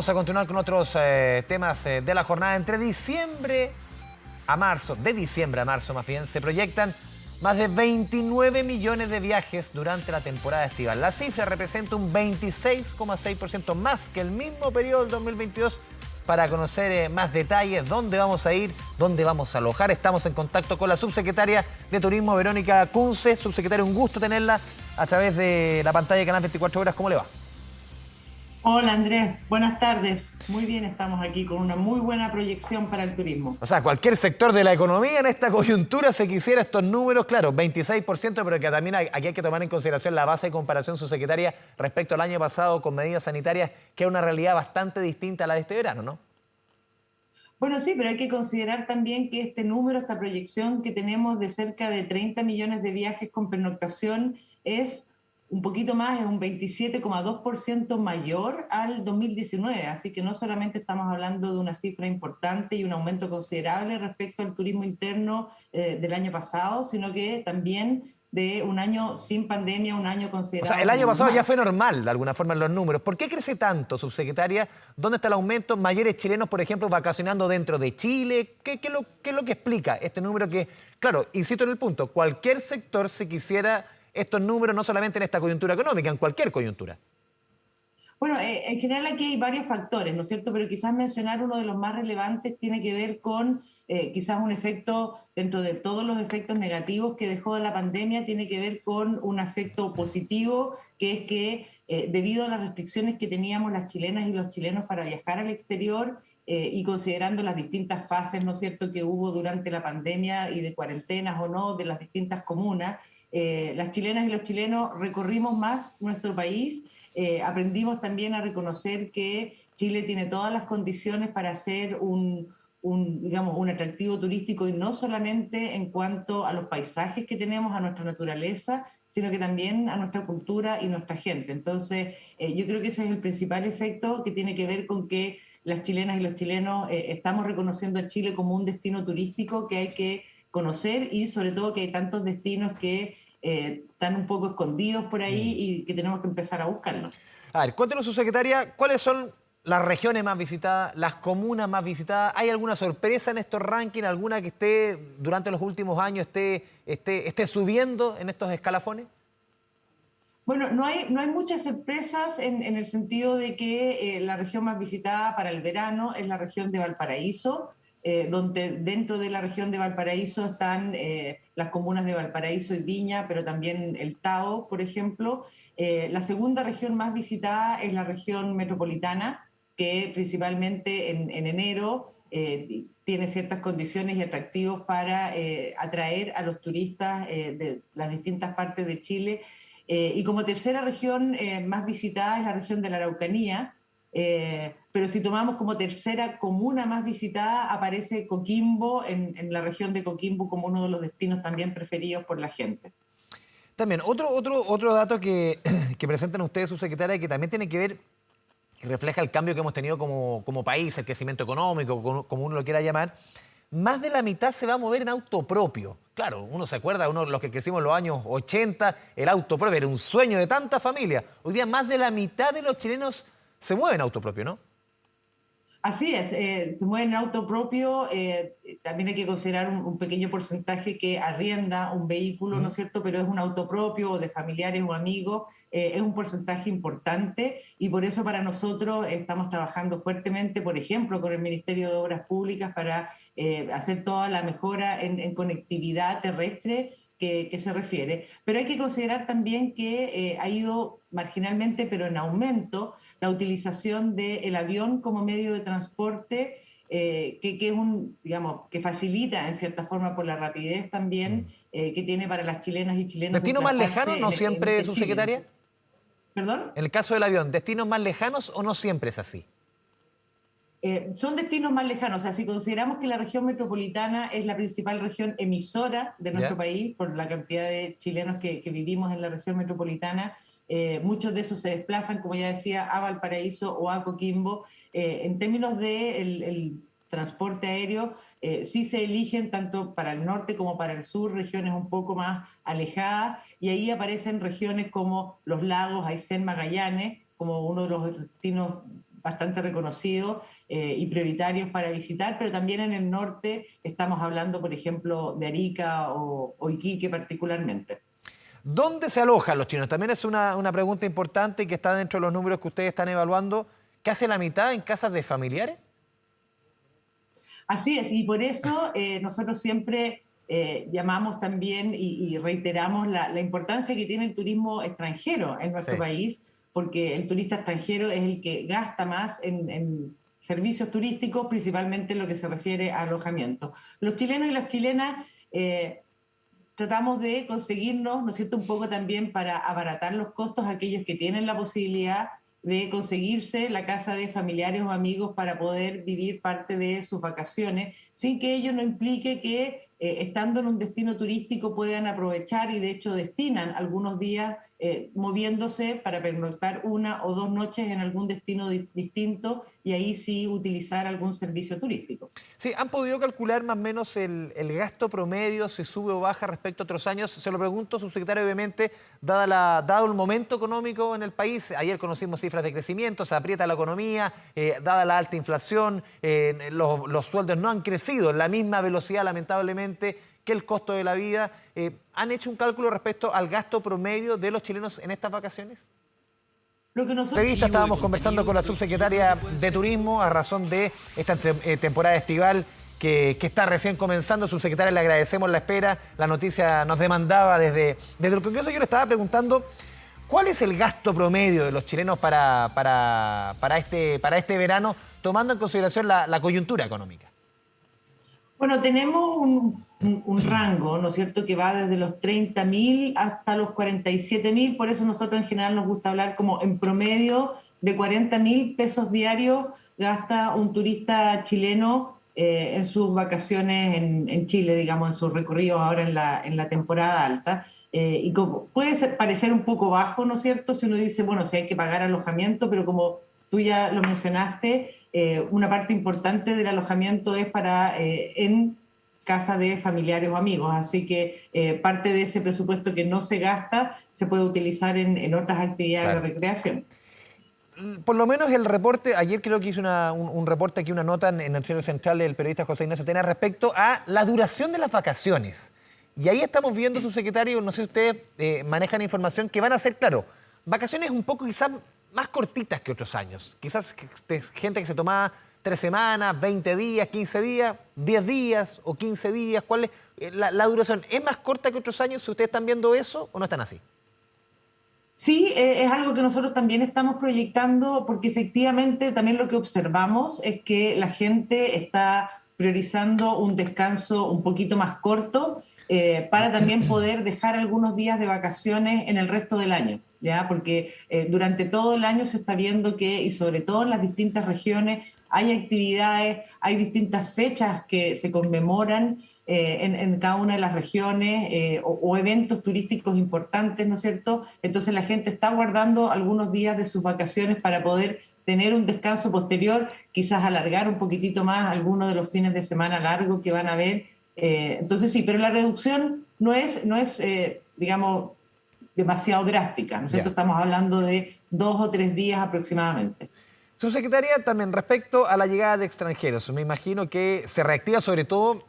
Vamos a continuar con otros temas de la jornada. Entre diciembre a marzo, de diciembre a marzo más bien, se proyectan más de 29 millones de viajes durante la temporada estival. La cifra representa un 26,6% más que el mismo periodo del 2022. Para conocer más detalles, dónde vamos a ir, dónde vamos a alojar, estamos en contacto con la subsecretaria de Turismo, Verónica Kunze. Subsecretaria, un gusto tenerla a través de la pantalla de Canal 24 Horas. ¿Cómo le va? Hola Andrés, buenas tardes. Muy bien, estamos aquí con una muy buena proyección para el turismo. O sea, cualquier sector de la economía en esta coyuntura se quisiera estos números, claro, 26%, pero que también aquí hay que tomar en consideración la base de comparación, subsecretaria, respecto al año pasado con medidas sanitarias, que es una realidad bastante distinta a la de este verano, ¿no? Bueno, sí, pero hay que considerar también que este número, esta proyección que tenemos de cerca de 30 millones de viajes con pernoctación es un poquito más, es un 27,2% mayor al 2019. Así que no solamente estamos hablando de una cifra importante y un aumento considerable respecto al turismo interno del año pasado, sino que también de un año sin pandemia, un año O considerado sea, el año como pasado ya normal. fue normal, de alguna forma, en los números. ¿Por qué crece tanto, subsecretaria? ¿Dónde está el aumento? ¿Mayores chilenos, por ejemplo, vacacionando dentro de Chile? ¿Qué es lo que explica este número que, claro, insisto en el punto, cualquier sector se quisiera estos números, no solamente en esta coyuntura económica, en cualquier coyuntura? Bueno, en general aquí hay varios factores, ¿no es cierto? Pero quizás mencionar uno de los más relevantes tiene que ver con quizás un efecto, dentro de todos los efectos negativos que dejó de la pandemia, tiene que ver con un efecto positivo, que es que debido a las restricciones que teníamos las chilenas y los chilenos para viajar al exterior y considerando las distintas fases, ¿no es cierto?, que hubo durante la pandemia y de cuarentenas o no de las distintas comunas, las chilenas y los chilenos recorrimos más nuestro país. Aprendimos también a reconocer que Chile tiene todas las condiciones para ser digamos, un atractivo turístico y no solamente en cuanto a los paisajes que tenemos, a nuestra naturaleza, sino que también a nuestra cultura y nuestra gente. Entonces, yo creo que ese es el principal efecto que tiene que ver con que las chilenas y los chilenos estamos reconociendo a Chile como un destino turístico que hay que conocer y sobre todo que hay tantos destinos que están un poco escondidos por ahí y que tenemos que empezar a buscarlos. A ver, cuéntenos, subsecretaria, ¿cuáles son las regiones más visitadas, las comunas más visitadas? ¿Hay alguna sorpresa en estos rankings? ¿Alguna que esté durante los últimos años esté subiendo en estos escalafones? Bueno, no hay muchas sorpresas en el sentido de que la región más visitada para el verano es la región de Valparaíso, donde dentro de la región de Valparaíso están las comunas de Valparaíso y Viña, pero también el Tao, por ejemplo. La segunda región más visitada es la región metropolitana, que principalmente en enero tiene ciertas condiciones y atractivos para atraer a los turistas de las distintas partes de Chile. Y como tercera región más visitada es la región de la Araucanía, pero si tomamos como tercera comuna más visitada, aparece Coquimbo, en la región de Coquimbo como uno de los destinos también preferidos por la gente. También, otro dato que presentan ustedes, subsecretaria, y que también tiene que ver y refleja el cambio que hemos tenido como país, el crecimiento económico, como uno lo quiera llamar. Más de la mitad se va a mover en auto propio. Claro, uno se acuerda, los que crecimos en los años 80, el auto propio era un sueño de tanta familia. Hoy día más de la mitad de los chilenos se mueven en auto propio, ¿no? Así es, se mueve en auto propio, también hay que considerar un pequeño porcentaje que arrienda un vehículo, ¿no es cierto? Pero es un auto propio o de familiares o amigos, es un porcentaje importante y por eso para nosotros estamos trabajando fuertemente, por ejemplo, con el Ministerio de Obras Públicas para hacer toda la mejora en conectividad terrestre que se refiere. Pero hay que considerar también que ha ido marginalmente, pero en aumento, la utilización del avión como medio de transporte, que es digamos, que facilita en cierta forma por la rapidez también que tiene para las chilenas y chilenos ¿Destinos más lejanos desplazarse no siempre, en Chile. subsecretaria? ¿Perdón? En el caso del avión, ¿destinos más lejanos o no siempre es así? Son destinos más lejanos, o sea, si consideramos que la región metropolitana es la principal región emisora de nuestro ¿Ya? país, por la cantidad de chilenos que vivimos en la región metropolitana, muchos de esos se desplazan, como ya decía, a Valparaíso o a Coquimbo. En términos de el transporte aéreo, sí se eligen tanto para el norte como para el sur, regiones un poco más alejadas, y ahí aparecen regiones como los lagos, Aysén, Magallanes, como uno de los destinos bastante reconocidos y prioritarios para visitar, pero también en el norte estamos hablando, por ejemplo, de Arica o Iquique particularmente. ¿Dónde se alojan los chinos? También es una pregunta importante y que está dentro de los números que ustedes están evaluando. ¿Casi la mitad en casas de familiares? Así es, y por eso nosotros siempre llamamos también y reiteramos la importancia que tiene el turismo extranjero en nuestro Sí. país, porque el turista extranjero es el que gasta más en servicios turísticos, principalmente en lo que se refiere a alojamiento. Los chilenos y las chilenas tratamos de conseguirnos, ¿no es cierto?, un poco también para abaratar los costos a aquellos que tienen la posibilidad de conseguirse la casa de familiares o amigos para poder vivir parte de sus vacaciones, sin que ello no implique que estando en un destino turístico puedan aprovechar y de hecho destinan algunos días moviéndose para pernoctar 1 o 2 noches en algún destino distinto y ahí sí utilizar algún servicio turístico. Sí, ¿han podido calcular más o menos el gasto promedio, si sube o baja respecto a otros años? Se lo pregunto, subsecretario, obviamente, dado el momento económico en el país. Ayer conocimos cifras de crecimiento, se aprieta la economía, dada la alta inflación, los sueldos no han crecido en la misma velocidad, lamentablemente, que el costo de la vida. ¿Han hecho un cálculo respecto al gasto promedio de los chilenos en estas vacaciones? Lo que nosotros... Revista, estábamos conversando con la subsecretaria de Turismo a razón de esta temporada estival que está recién comenzando. Subsecretaria, le agradecemos la espera. La noticia nos demandaba desde el Congreso. Yo le estaba preguntando, ¿cuál es el gasto promedio de los chilenos para este verano, tomando en consideración la coyuntura económica? Bueno, tenemos un rango, ¿no es cierto?, que va desde los 30.000 hasta los 47.000, por eso nosotros en general nos gusta hablar como en promedio de 40.000 pesos diarios gasta un turista chileno en sus vacaciones en Chile, digamos, en sus recorridos ahora en la temporada alta. Y como puede parecer un poco bajo, ¿no es cierto?, si uno dice, bueno, si hay que pagar alojamiento, pero como tú ya lo mencionaste, una parte importante del alojamiento es en casa de familiares o amigos, así que parte de ese presupuesto que no se gasta se puede utilizar en otras actividades de recreación. Por lo menos el reporte, ayer creo que hizo un reporte aquí, una nota en el Noticiero Central del periodista José Ignacio Tena respecto a la duración de las vacaciones. Y ahí estamos viendo, subsecretario, no sé si ustedes manejan información, que van a ser, claro, vacaciones un poco quizás más cortitas que otros años. Quizás gente que se tomaba 3 semanas, 20 días, 15 días, 10 días o 15 días. ¿Cuál es la duración? ¿Es más corta que otros años si ustedes están viendo eso o no están así? Sí, es algo que nosotros también estamos proyectando porque efectivamente también lo que observamos es que la gente está priorizando un descanso un poquito más corto para también poder dejar algunos días de vacaciones en el resto del año, ¿ya? Porque durante todo el año se está viendo que, y sobre todo en las distintas regiones, hay actividades, hay distintas fechas que se conmemoran en cada una de las regiones o eventos turísticos importantes, ¿no es cierto? Entonces la gente está guardando algunos días de sus vacaciones para poder tener un descanso posterior, quizás alargar un poquitito más algunos de los fines de semana largos que van a haber. Entonces sí, pero la reducción no es digamos, demasiado drástica, ¿no es cierto? Estamos hablando de 2 o 3 días aproximadamente. Subsecretaria, también respecto a la llegada de extranjeros, me imagino que se reactiva sobre todo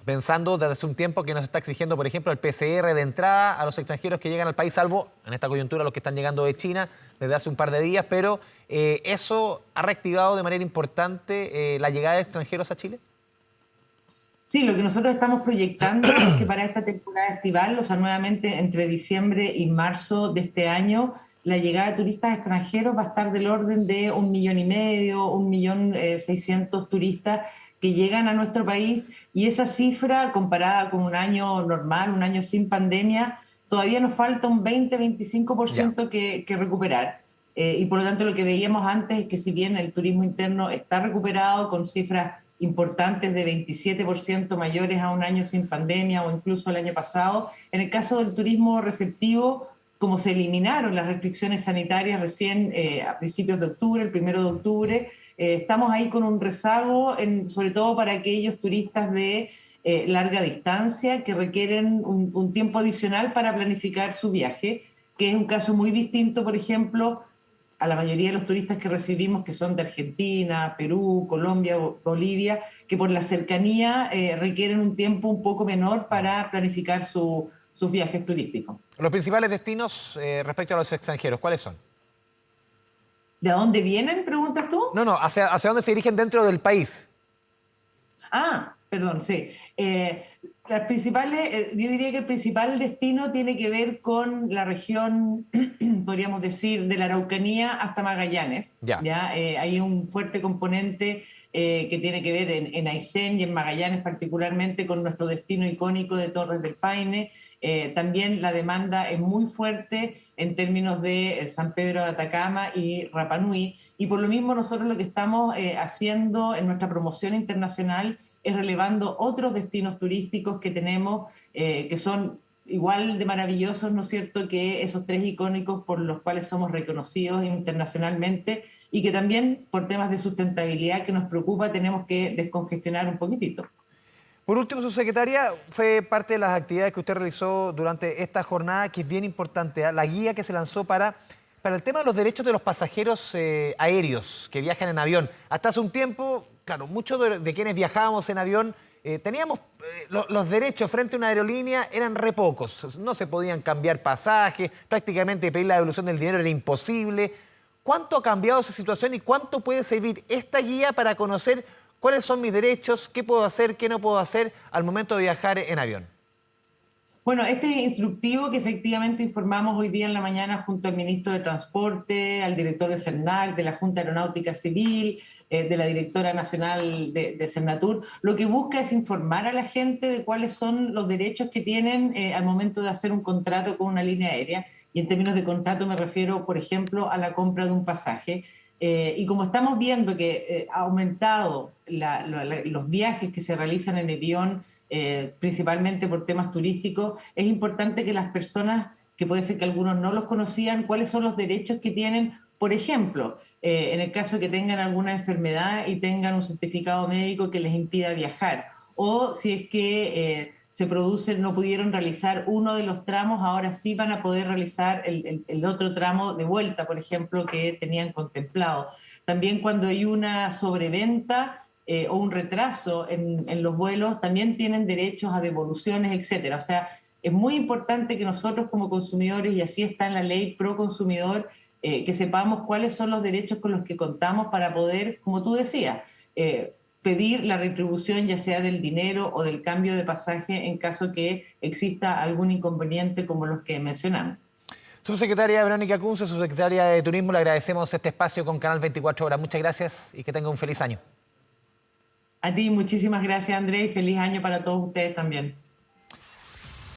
pensando desde hace un tiempo que nos está exigiendo, por ejemplo, el PCR de entrada a los extranjeros que llegan al país, salvo en esta coyuntura los que están llegando de China desde hace un par de días, pero ¿eso ha reactivado de manera importante la llegada de extranjeros a Chile? Sí, lo que nosotros estamos proyectando es que para esta temporada estival, o sea, nuevamente entre diciembre y marzo de este año, la llegada de turistas extranjeros va a estar del orden de 1,5 millones, 1,600,000 turistas que llegan a nuestro país, y esa cifra comparada con un año normal, un año sin pandemia, todavía nos falta un 20-25% que recuperar. Y por lo tanto lo que veíamos antes es que si bien el turismo interno está recuperado con cifras importantes de 27% mayores a un año sin pandemia o incluso el año pasado, en el caso del turismo receptivo, como se eliminaron las restricciones sanitarias recién a principios de octubre, el 1 de octubre, estamos ahí con un rezago, sobre todo para aquellos turistas de larga distancia que requieren un tiempo adicional para planificar su viaje, que es un caso muy distinto, por ejemplo, a la mayoría de los turistas que recibimos, que son de Argentina, Perú, Colombia, Bolivia, que por la cercanía requieren un tiempo un poco menor para planificar sus viajes turísticos. Los principales destinos respecto a los extranjeros, ¿cuáles son? ¿De dónde vienen, preguntas tú? No, ¿hacia dónde se dirigen dentro del país? Ah, perdón, sí. Las principales, yo diría que el principal destino tiene que ver con la región, podríamos decir, de la Araucanía hasta Magallanes. ¿Ya? Hay un fuerte componente que tiene que ver en Aysén y en Magallanes particularmente con nuestro destino icónico de Torres del Paine. También la demanda es muy fuerte en términos de San Pedro de Atacama y Rapa Nui, y por lo mismo nosotros lo que estamos haciendo en nuestra promoción internacional es relevando otros destinos turísticos que tenemos, que son igual de maravillosos, ¿no es cierto?, que esos tres icónicos por los cuales somos reconocidos internacionalmente, y que también por temas de sustentabilidad que nos preocupa tenemos que descongestionar un poquitito. Por último, subsecretaria, fue parte de las actividades que usted realizó durante esta jornada, que es bien importante, la guía que se lanzó para el tema de los derechos de los pasajeros aéreos que viajan en avión. Hasta hace un tiempo, claro, muchos de quienes viajábamos en avión teníamos los derechos frente a una aerolínea, eran re pocos. No se podían cambiar pasajes, prácticamente pedir la devolución del dinero era imposible. ¿Cuánto ha cambiado esa situación y cuánto puede servir esta guía para conocer cuáles son mis derechos, qué puedo hacer, qué no puedo hacer al momento de viajar en avión? Bueno, este instructivo que efectivamente informamos hoy día en la mañana junto al ministro de Transporte, al director de CERNAC, de la Junta Aeronáutica Civil, de la directora nacional de Cernatur, lo que busca es informar a la gente de cuáles son los derechos que tienen al momento de hacer un contrato con una línea aérea. Y en términos de contrato me refiero, por ejemplo, a la compra de un pasaje. Y como estamos viendo que ha aumentado los viajes que se realizan en avión, principalmente por temas turísticos, es importante que las personas, que puede ser que algunos no los conocían, cuáles son los derechos que tienen, por ejemplo, en el caso de que tengan alguna enfermedad y tengan un certificado médico que les impida viajar, o si es que no pudieron realizar uno de los tramos, ahora sí van a poder realizar el otro tramo de vuelta, por ejemplo, que tenían contemplado. También cuando hay una sobreventa o un retraso en los vuelos, también tienen derechos a devoluciones, etcétera. O sea, es muy importante que nosotros como consumidores, y así está en la ley pro consumidor, que sepamos cuáles son los derechos con los que contamos para poder, como tú decías, pedir la retribución ya sea del dinero o del cambio de pasaje en caso que exista algún inconveniente como los que mencionamos. Subsecretaria Verónica Kunze, subsecretaria de Turismo, le agradecemos este espacio con Canal 24 Horas. Muchas gracias y que tenga un feliz año. A ti, muchísimas gracias, Andrés, y feliz año para todos ustedes también.